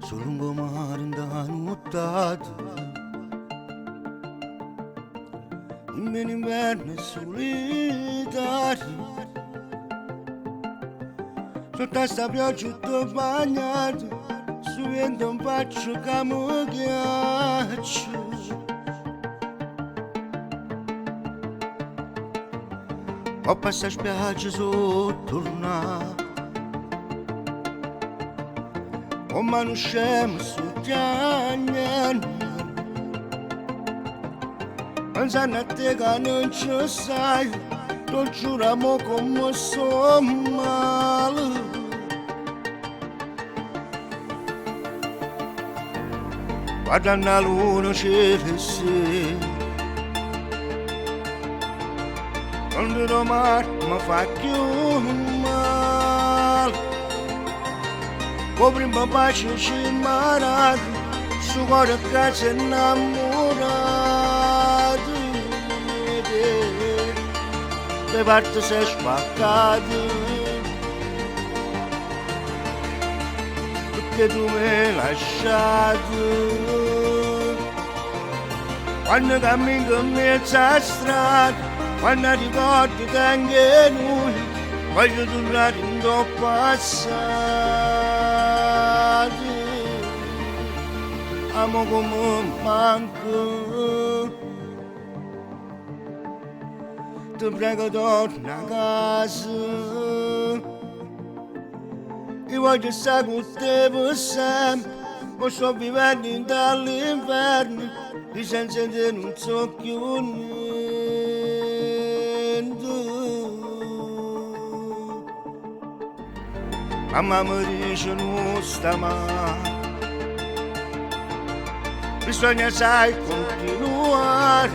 sul lungomare da nottata, in inverno è solitario, sotto sta pioggia tutto bagnato, su vento un faccio che mi ghiaccio. Ho passato spiaggia sottornato, ho mano scema su piagnendo, pensando a te che non ci sai, tu giuramo come sto male. Guardando la luna cielo sì, quando domani mi fa più male, con prima pace ci imparato, su cuore che si è innamorato, le parti si è spaccato, perché tu mi hai lasciato, quando cammino in mezzo alla strada, quando ricordi che anche noi voglio tornare in tuo passato. Amo come manco, ti prego torna a casa, io voglio stare con te per sempre, ma sto vivendo dall'inverno, e senza te non so più niente. Mamma mi dice non sta male, bisogna sai continuare,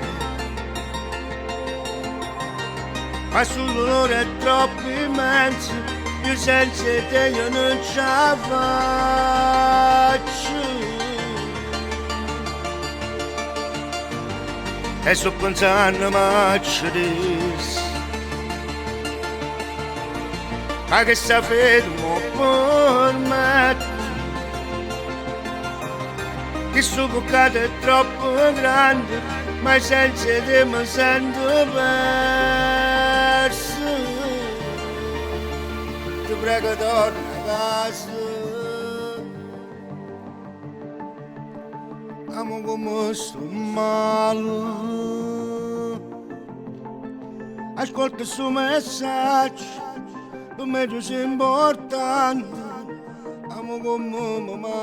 ma sul dolore è troppo immenso, io senza te io non ce la faccio. E sto pensando a Mercedes, ma che sta fermo per me, che sto peccato è troppo grande, ma senza te mi sento perso. Ti prego torna a casa, amo come sto male. Ascolta questo messaggio, per me tu sei importante, amo come mi manco.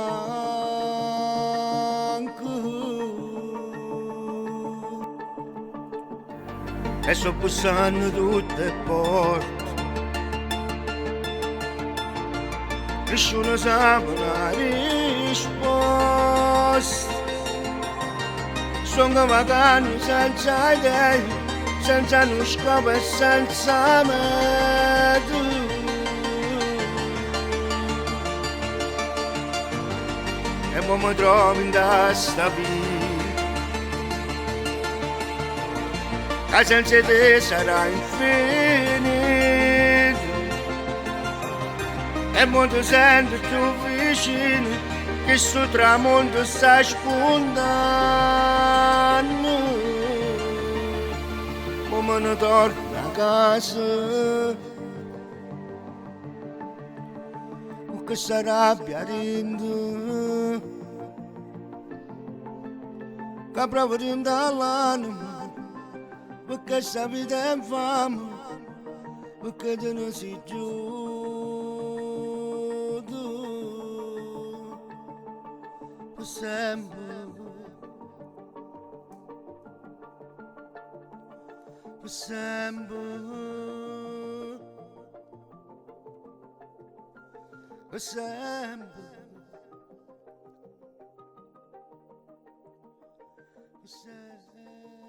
E sto bussando tutte le porte, nessuno sa una risposta. Sono vagando senza idee, senza uno scopo e senza meta. E poi mi trovo in questa vita, che senza te sarà infinito. E poi tu senti tu vicino, che sto tramonto sta spuntando. Come non torno a casa, con questa rabbia dentro, che provo dentro all'anima, perché questa vita è infame, perché te ne sei giù per sempre, per sempre, per sempre, per sempre.